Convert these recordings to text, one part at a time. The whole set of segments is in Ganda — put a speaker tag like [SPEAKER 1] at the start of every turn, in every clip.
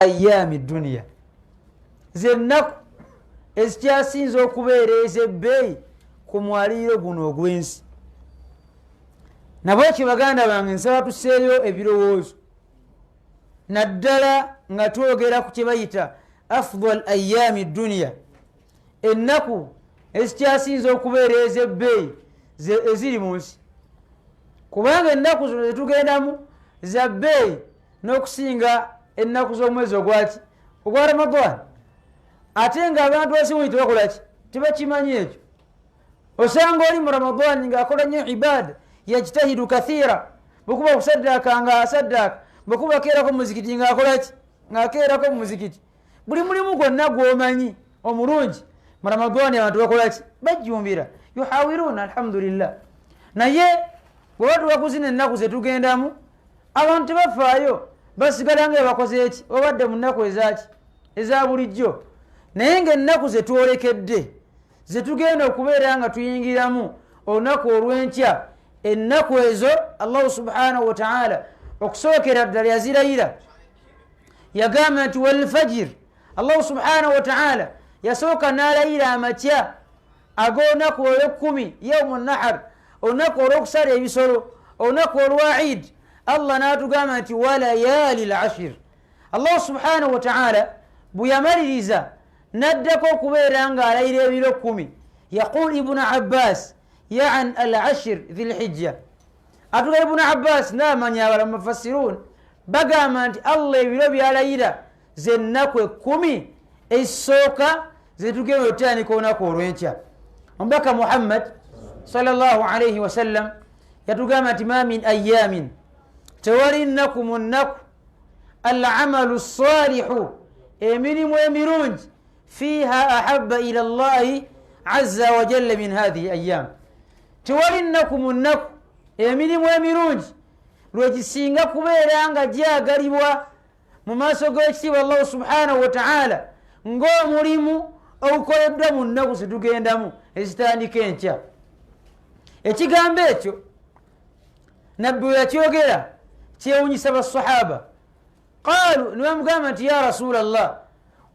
[SPEAKER 1] ayami dunia zennaku ezikyasinza okubeera ez'ebbeeyi ku mwaliiro guno ogw'ensi. nabwekyo baganda bange nsaba tusseeyo ebirowoozo naddala nga twogera ku kye bayita afdal ayami dunia, ennaku ezikyasinza okubeera ez'ebbeeyi eziri mu nsi, kubanga ennaku zino zetugendamu za bbeeyi n'okusinga ennaku z'omwezi ogwa Ramadan. ate nga abantu basimu tebakolaki, tebakimanyi ekyo. osanga oli mu Ramadan ng'akola nnyo ibada yajtahidu kathira, bwekuba okusaddaaka nga asaddaaka, bwekuba akeerako mu muzikiti ng'akolaki, ng'akeerako mu muzikiti. buli mulimu gwonna gw'omanyi omulungi mu Ramadan abantu bakolaki, bajjumbira, yuhawiruna alhamdulillah. naye bwe batuba kuzina ennaku zetugendamu abantu tebafaayo, basigala nga bakoze eki, obadde mu nnaku ezaki eza bulijjo. naye ng'ennaku zetwolekedde zetugenda okubeera nga tuyingiramu olunaku olw'enkya, ennaku ezo Allahu subhanahu wa ta'ala okusookera ddala yazirayira, yagamba nti walfajir. Allahu subhanahu wa ta'ala yasooka n'alayira amakya ag'olunaku olw'ekkumi yawmu nahar, olunaku olw'okusala ebisolo, olunaku olwa Eid. Allah n'atugamba nti walayali lashir. Allahu subhanahu wa ta'ala bwe yamaliriza n'addako okubeera ng'alayira ebiro 10. yaqul ibnu Abbas ya'an al-ashir dhil hijja. atuga ibnu Abbas n'amanya abala mufassirun bagamba nti Allah ebiro byalayira zennaku 10 ezisooka zetugenda otandika olunaku olw'enkya. omubaka Muhammad sallallahu alayhi wa sallam yatugamba nti ma min ayamin, tewali nnaku mu nnaku, al-amalu salihu, emirimu emirungi, fiha ahabba ila Allahi azza wa jalla min hadhihi ayyam. tewali nnaku mu nnaku emirimu emirungi lwegisinga kubeera nga gyagalibwa mu maaso g'ekitiibwa Allahu subhanahu wa ta'ala ng'omulimu ogukoleddwa mu nnaku zetugendamu ezitandika enkya. ekigambo ekyo nabbi we yakyogera kyewunyisa basahaba. qaalu ne bamugamba nti ya rasula llah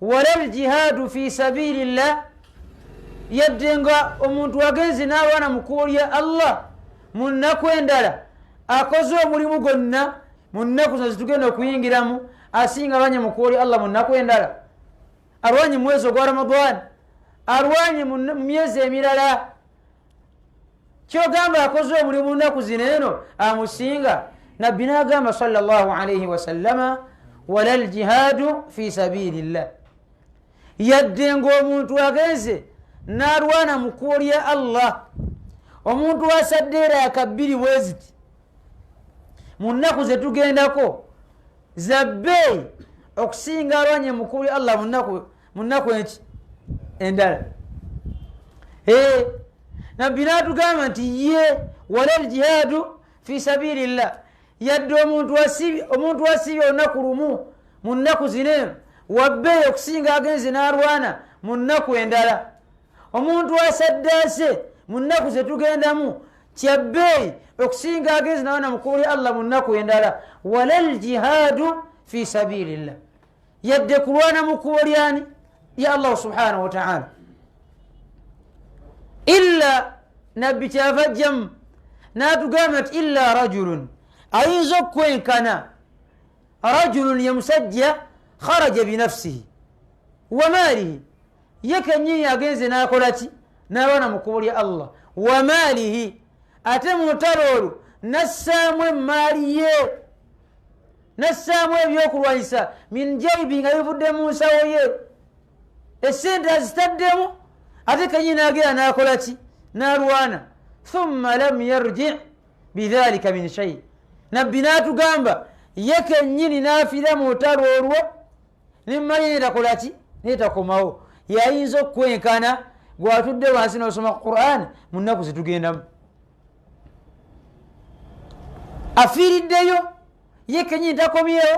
[SPEAKER 1] wala ljihadu fi sabilillah, yadde nga omuntu agenze n'abaana mu kkubo lya Allah mu nnaku endala akoze omulimu gwonna mu nnaku zo zitugenda okuyingiramu, asinga alwanye mu kkubo lya Allah mu nnaku endala, alwanye mu mwezi ogwa Ramadan, alwanye mu myezi emirala, kyogamba akoze omulimu mu nnaku zino eno amusinga. nabbi n'agamba sallallahu alayhi wa sallama wala ljihadu fi sabilillah, yadde ng'omuntu agenze n'alwana mu kkubo lya Allah, omuntu asaddeera akabbiri bwe ziti mu nnaku zetugendako za bbeeyi okusinga alwanye mu kkubo lya Allah mu nnaku eki endala. nabbi n'atugamba nti ye wala ljihadu fi sabilillah, yadde omuntu asibye olunaku lumu mu nnaku zino wabbeeyi okusinga agenze n'alwana mu nnaku endala. omuntu asaddaase mu nnaku zetugendamu kyabbeeyi okusinga agenze n'alwana mu kkubo lya Allah mu nnaku endala. wala ljihadu fi sabilillah, yadde kulwana mu kkubo lyani ya Allah subhanahu wa ta'ala. illa nabbi kyava ajjamu n'atugamba nti illa rajulun, ayinza okwenkana rajulun ye musajja kharaja binafsihi wa maalihi, ye kennyini agenze n'akolaki n'alwana mu kkubo lya Allah, wa maalihi, ate mu lutalo olwo nassaamu emmaali ye, nassaamu ebyokulwanyisa min jaibi nga bivudde mu nsawo ye, essente azitaddemu, ate kennyini agenda n'akolaki n'alwana. thumma lam yarji bidhalika min shay. nabbi n'atugamba ye kennyini n'afiira mu lutalo olwo n'emmaali netakolaki netakomawo, yayinza okwenkana gwatudde wansi n'osoma Qur'an mu nnaku zetugendamu. afiiriddeyo ye kennyini takomyewo,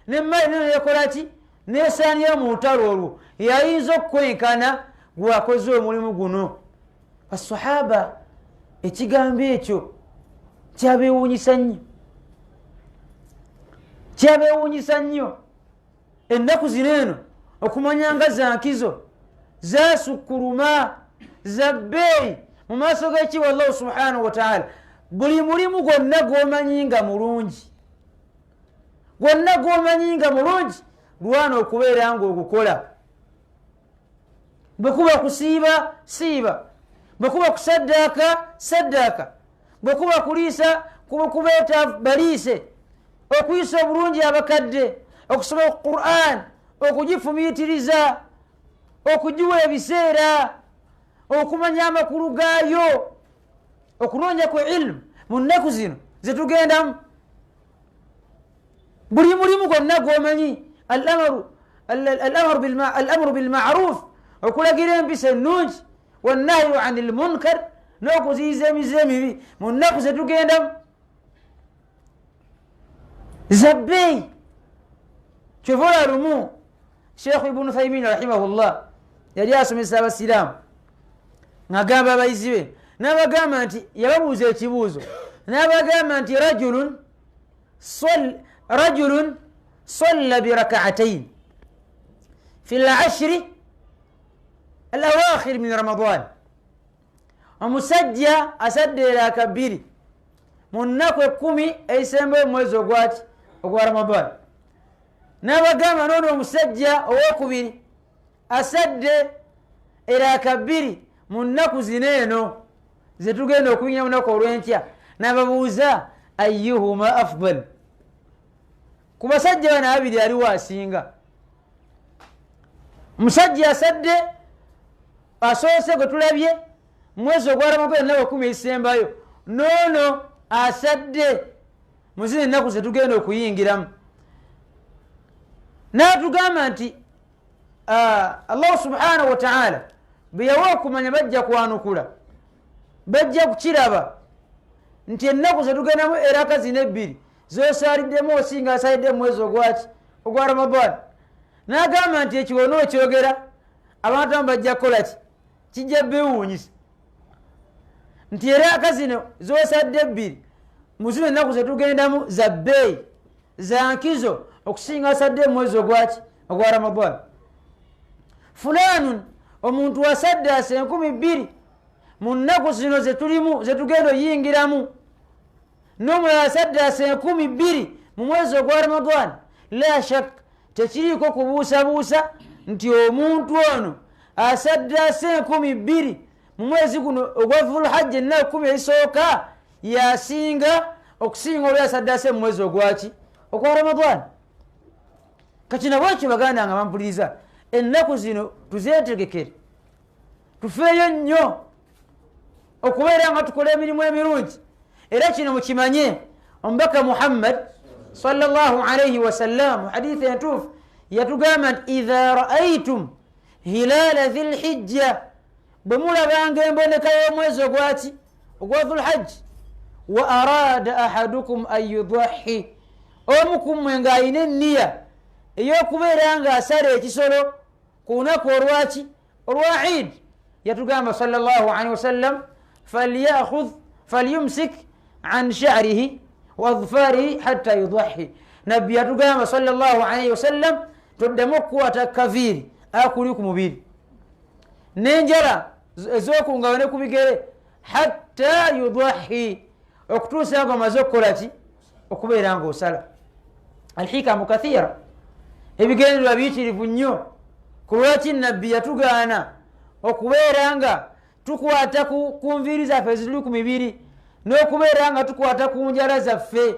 [SPEAKER 1] n'emmaali neno yakolaki nesaanira mu lutalo olwo, yayinza okwenkana gwakoze omulimu guno. basahaba ekigambo ekyo kyabeewuunyisa nnyo, kyabeewuunyisa nnyo. ennaku zineno okumanyanga za nkizo zasukkuluma za bbeeyi mu maaso g'ekiwa Allah subhanahu wa ta'ala. buli mulimu gwonna gw'omanyi nga mulungi, gwonna gw'omanyi nga mulungi, lwana okubeera ng'ogukola. bwe kuba kusiiba siiba, bwe kuba kusaddaaka saddaaka, bwe kuba kuliisa kubeeta baliise, okuyisa obulungi abakadde, okusoma Qur'an, okugifumiitiriza, okugiwa ebiseera, okumanya amakulu gaayo, okunoonya ku ilmu mu nnaku zino zetugendamu. buli mulimu gwonna gw'omanyi al-amru bilma'ruf, okulagira empisa ennungi, wannahyu anil munkar, n'okuziyiza emize emibi mu nnaku zetugendamu zabbeeyi. kyova lumu Sheikh Ibn Uthaymin rahimahullah yali asomesa abasiraamu ng'agamba abayizi be, n'abagamba nti, yababuuza ekibuuzo, n'abagamba nti rajulun salla biraka'atayn fi al-ashri al-awakhir min Ramadan, omusajja asadde eraka bbiri mu nnaku 10 ezisembayo mu mwezi ogwa Ramadan. N'abagamba noono omusajja owokubiri asadde eraka bbiri mu nnaku zino eno zetugenda okuyinya munaku olw'enkya. N'ababuuza ayyuhuma afdal, ku basajja bano abiri aliwo asinga? Musajja asadde asoose gwe tulabye mwezi ogwa Ramadan ennaku 10 ezisembayo, noono asadde mu zino ennaku zetugenda okuyingiramu. N'atugamba nti Allah subhanahu wa ta'ala bwe yawa okumanya bajja kwanukula, bajja kukiraba nti ennaku zetugendamu eraka zino ebbiri zosaliddemu osinga asalidde mu mwezi ogwa Ramadan. N'agamba nti ekiwono okyogera abantu amu bajja kukola ki? Kijja bewuunyisa nti eraka zino zosadde ebbiri mu zino ennaku zetugendamu za bbeeyi za nkizo okusinga asadde mu mwezi ogwa Ramadan. Fulanun, omuntu asadde ase 2,000 mu nnaku zino zetulimu zetugenda oyingiramu, n'omulala asadde ase 2,000 mu mwezi ogwa Ramadan. La shak, tekiriiko kubuusabuusa nti omuntu ono asadde ase 2,000 mu mwezi guno ogwa Dhulhajja ennaku 10 ezisooka yasinga okusinga oli asadde ase mu mwezi ogwa Ramadan. Kati nabo ekyo baganda nga bampuliriza, ennaku zino tuzeetegekere, tufeeyo nnyo okubeera nga tukola emirimu emirungi. Era kino mukimanye, omubaka Muhammad sallallahu alayhi wa sallam mu hadithi entuufu yatugamba nti idha ra'aytum hilala dhil hijja, bwe mulabanga emboneka y'omwezi ogwa Dhulhajj, wa arada ahadukum an yudhhi, omu ku mmwe ng'alina enniya ey'okubeera nga asala ekisolo ku lunaku olwa Eid, yatugamba sallallahu alayhi wa sallam falyumsik an sha'rihi wa adfarihi hatta yudhhi. Nabbi yatugamba sallallahu alayhi wa sallam toddamu okukwata kaviiri akuli ku mubiri n'enjala ez'okungawo ne ku bigere hatta yudhhi, okutuusa nga omaze okukola ki? Okubeera nga osala. Alhikamu kathira, ebigendererwa biyitirivu nnyo. Ku lwaki nabbi yatugaana okubeera nga tukwata ku nviiri zaffe ezituli ku mibiri, n'okubeera nga tukwata ku njala zaffe,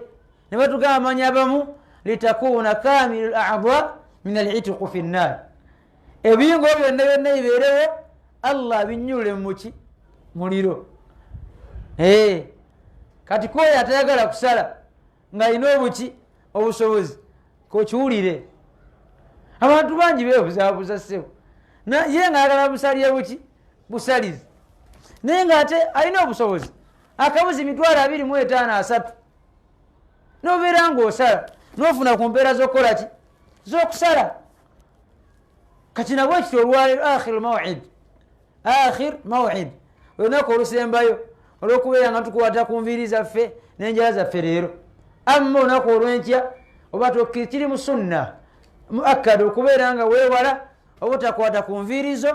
[SPEAKER 1] ne batugamba manya abamu litakuuna kamilu al-a'dha min al-'itqi fi nnar, ebiyingo byonna byonna bibeerewo Allah binyule muki? Muliro. Kati koyo atayagala kusala ng'alina obusobozi kokiwulire. Abantu bangi beebuzaabuza ssebo, ye ng'ayagala busalire busalize, naye ng'ate alina obusobozi akabuzi 25,000 n'obeera ng'osala n'ofuna ku mpeera z'okukola ki? Z'okusala. Kati nabwe kityo olwaleero akhir maw'id, olunaku olusembayo olw'okubeera nga tukwata ku nviiri zaffe n'enjala zaffe leero, amma olunaku olw'enkya oba kiri mu sunna muakkad okubeera nga weewala obutakwata ku nviirizo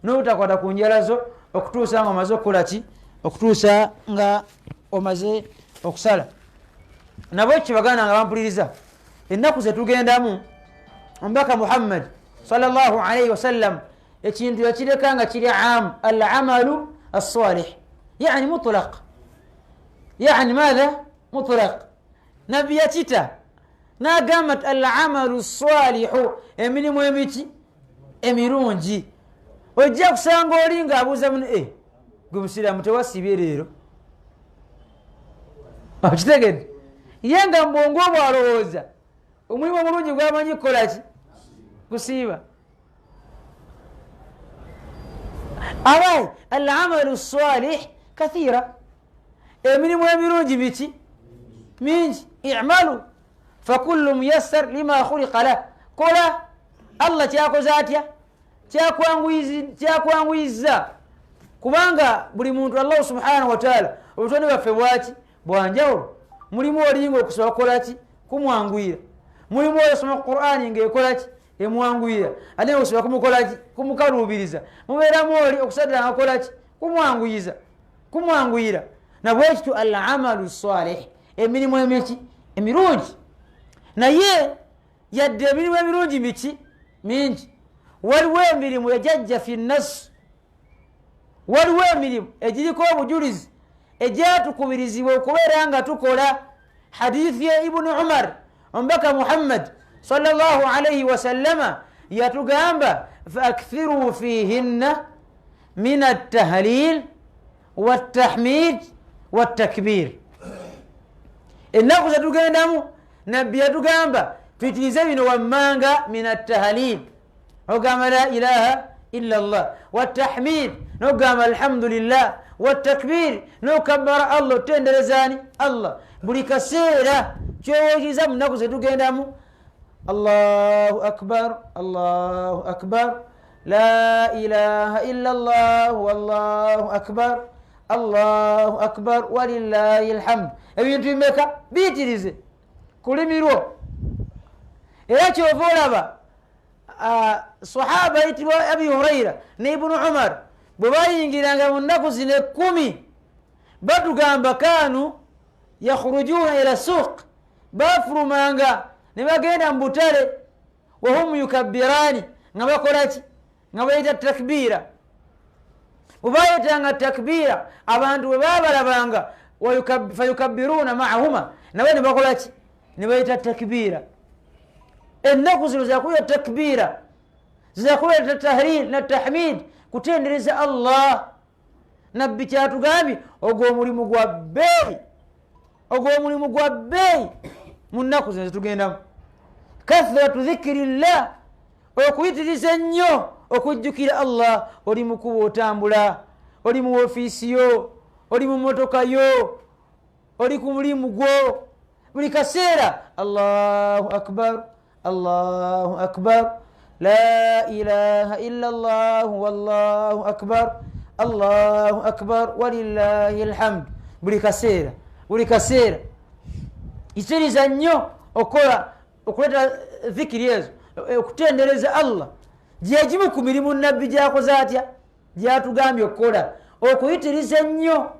[SPEAKER 1] n'obutakwata ku njalazo okutuusa nga omaze okukola ki okutuusa nga omaze okusala. nabo kibagana nga bampuliriza ennaku zetugendamu omubaka Muhammad sallallahu alayhi wasallam ekintu yakireka nga kiri am al-amalu as-salih yani mutlaq yani madha mutlaq nabbi yakita nagamba al-amalu as-salihu emirimu emiki emirungi ojja kusanga oli nga abuuza muno gwe musiraamu tewasibye leero akitegedde ye nga mbongo bwalowooza omulimu omulungi gwamanyi kukolaki kusiiba. abayi al-amalu as-salih kathira emirimu emirungi miki mingi i'malu fakullu muyassar lima khuliqa lah kola Allah kyakoze atya kyakwanguyiza kubanga buli muntu Allah subhanahu wa ta'ala obutonde bwaffe bwaki bwanjawulo mulimu olinga okusobola kukolaki kumwanguyira mulimu oyosoma Qur'ani ng'ekolaki emwanguyira ate okusobola kumukolaki kumukaluubiriza mubeeramu oli okusadira nga kolaki kumwanguyira nabwekitu al-amalu salih emirimu emiki emirungi naye yadde emirimu emirungi miki mingi waliwo emirimu ejajja fi nnas waliwo emirimu egiriko obujulizi ejatukubirizibwa okubeera nga tukola. hadithi ya ibnu Umar omubaka Muhammad sallallahu alayhi wasallama yatugamba faakthiru fihinna min at-tahlil wat-tahmid wat-takbir. ennaku zetugendamu nabbi yatugamba tuyitirize bino wammanga min at-tahlil ogamba la ilaha illa Allah wat-tahmid nogamba alhamdulillah wat-takbir nokabbara Allah otenderezani Allah buli kaseera kyowookiriza mu nnaku zetugendamu Allahu akbar la ilaha illa Allah wallahu akbar Allahu akbar walillahi alhamd. ebintu bimeka biyitirize kulimirwo era kyova olaba sahaba yitibwa Abi Hurayra ne Ibnu Umar bwe bayingiranga mu nnaku zino 10 batugamba kanu yakhrujuna ila suq bafurumanga ne bagenda mu butale wahum yukabbirani nga bakolaki nga bayita takbira bwe bayitanga takbira abantu bwe babalabanga fayukabbiruna maahuma nawe ne bakolaki ne bayita takbira. ennaku zino zakuleta takbira zakuleta tahlil na tahmid kutendereza Allah. nabbi kyatugambye ogwo omulimu gwa bbeeyi mu nnaku zino zetugendamu. kathratu dhikirillah okuyitiriza ennyo okujjukira Allah. oli mukuba otambula oli mu ofiisi yo oli mu motoka yo oli ku mulimu gwo buli kaseera Allahu akbar Allahu akbar la ilaha illa Allah wallahu akbar Allahu akbar walillahi alhamd. buli kaseera isiriza nnyo okuleta dhikiri ezo okutendereza Allah gyegimu ku mirimu nabbi gyakoze atya gyatugambye okukola okuyitiriza ennyo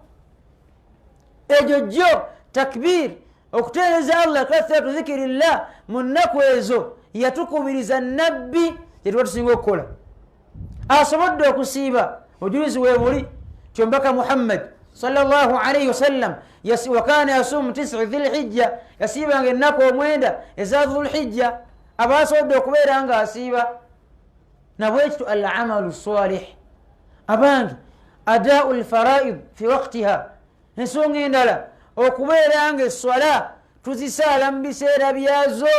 [SPEAKER 1] egyo jjo takbir okutendereza Allah kathratu dhikirillah mu nnaku ezo yatukubiriza nabbi gyetuba tusinga okukola. asobodde okusiiba ojulizi weebuli kyombaka Muhammad sallallahu alayhi wasallam wakana yasumu 9 dhilhijja yasiibanga ennaku 9 eza dhulhijja abasobodde okubeera nga asiiba. nabwekitu al-amalu salih abangi adaau lfaraid fi waqtiha ensonga endala okubeera nga eswala tuzisaala mu biseera byazo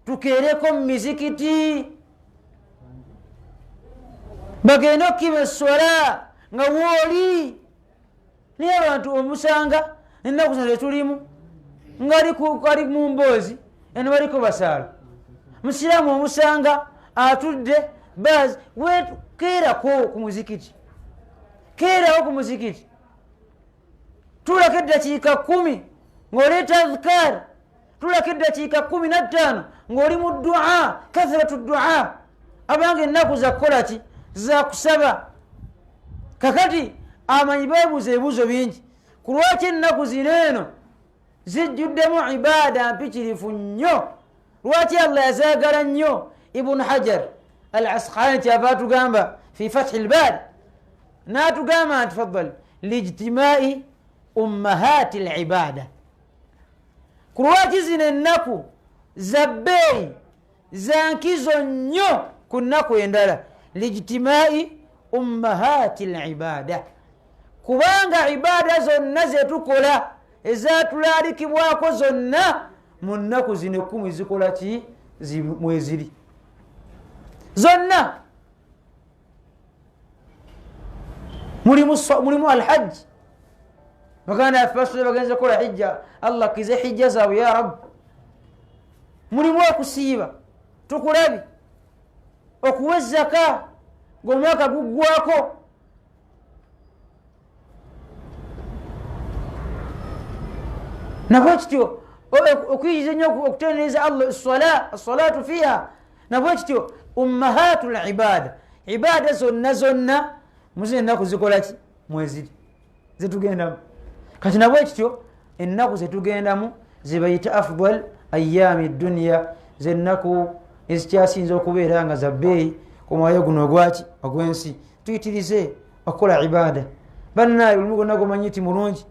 [SPEAKER 1] tukeereko mu mizikiti bagenda okukiba eswala nga wooli naye abantu omusanga ennaku zino zetulimu ngaali mu mboozi eno baliko basaala musiraamu omusanga atudde bazi keerako ku muzikiti keerawo ku muzikiti tulako eddakiika 10 ng'oleeta adhikaar tulako eddakiika 15 ng'oli mu dua, kathratu dua. Abange ennaku za kukola ki? Za kusaba. Kakati amanyi beebuuza ebibuuzo bingi. Ku lwaki ennaku zino eno zijjuddemu ibaada mpitirifu nnyo? Lwaki Allah yazaagala nnyo? Ibn Hajar al-Asqalani kyava tugamba fi Fathi al-Bari n'atugamba nti faddal lijtimai ummahati al-ibada. Ku lwaki zino ennaku za bbeeyi za nkizo nnyo ku nnaku endala? Lijtimai ummahati al-ibada, kubanga ibaada zonna zetukola ezatulalikibwako zonna mu nnaku zino 10 zikola ki? Mweziri zonna. Mulimu alhajj, baganda yaffe bagenze kola hijja, Allah kize hijja zaabwe ya Rabbi. Mulimu okusiiba, tukulabi, okuwa zaka ng'omwaka guggwako. Nabwe kityo okuyiriza ennyo okutendereza Allah as-salatu fiha. Nabwe kityo ummahatul ibada, ibaada zonna muzino ennaku zikola ki? Mweziri zetugendamu. Kati nabwe kityo ennaku zetugendamu zebayita afdal ayami dunya, zennaku ezikyasinza okubeera nga za bbeeyi ku mwoyo guno ogwensi. Tuyitirize okukola ibaada. Bannaye buli gonna gomanyi nti mulungi,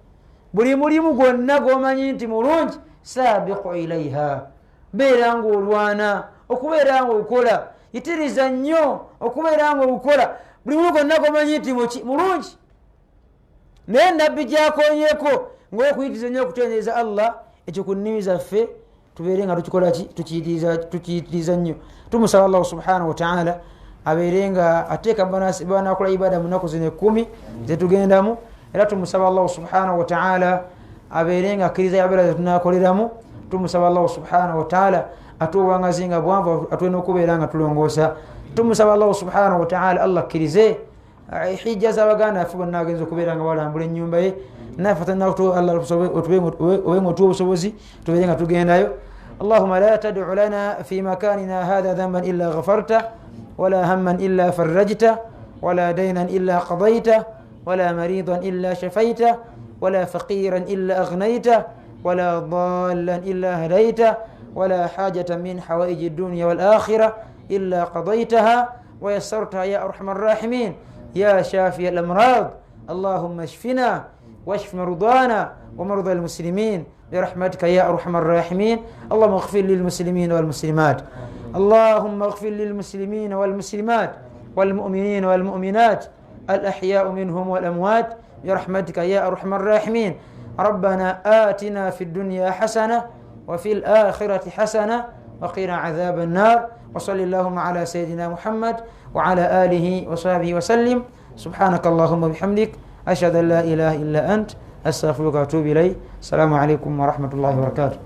[SPEAKER 1] buli mulimu gwonna gomanyi nti mulungi, saabiqu ilaiha, beera ng'olwana okubeera ng'okola. Yitiriza nnyo okubeera ng'okola buli mulimu gwonna gomanyi nti mulungi. Naye nabbi gyakonyeko ng'okuyitiriza nnyo okutendereza Allah, ekyo ku nnimi zaffe tubeere nga tukikola ki? Tukiyitiriza nnyo. Tumusaba Allah subhanahu wa ta'ala abeere nga ateeka banakola ibaada mu nnaku zino 10 zetugendamu, era tumusaba Allah subhanahu wa ta'ala abeere nga akkiriza ibaada zetunakoleramu. Tumusaba Allah subhanahu wa ta'ala atuwangazi nga bwanvu atwena okubeera nga tulongoosa. Tumusaba Allah subhanahu wa ta'ala Allah akkirize hijja z'abaganda yaffe bonna agenza okubeera nga balambula ennyumba ye. Naffe Allah otubenga otuwa obusobozi tubeere nga tugendayo. اللهم لا تدع لنا في مكاننا هذا ذنبا إلا غفرته ولا هما إلا فرجته ولا دينا إلا قضيته ولا مريضا إلا شفيته ولا فقيرا إلا أغنيته ولا ضالا إلا هديته ولا حاجة من حوائج الدنيا والآخرة إلا قضيتها ويسرتها يا أرحم الراحمين يا شافي الأمراض. اللهم اشفنا واشف مرضانا ومرضى المسلمين برحمتك يا أرحم الراحمين. اللهم اغفر للمسلمين والمسلمات، اللهم اغفر للمسلمين والمسلمات والمؤمنين والمؤمنات الأحياء منهم والأموات برحمتك يا أرحم الراحمين. ربنا آتنا في الدنيا حسنة وفي الآخرة حسنة وقنا عذاب النار. وصل اللهم على سيدنا محمد وعلى آله وصحبه وسلم. سبحانك اللهم وبحمدك أشهد أن لا إله إلا أنت أستغفرك وأتوب إليك. السلام عليكم ورحمة الله وبركاته.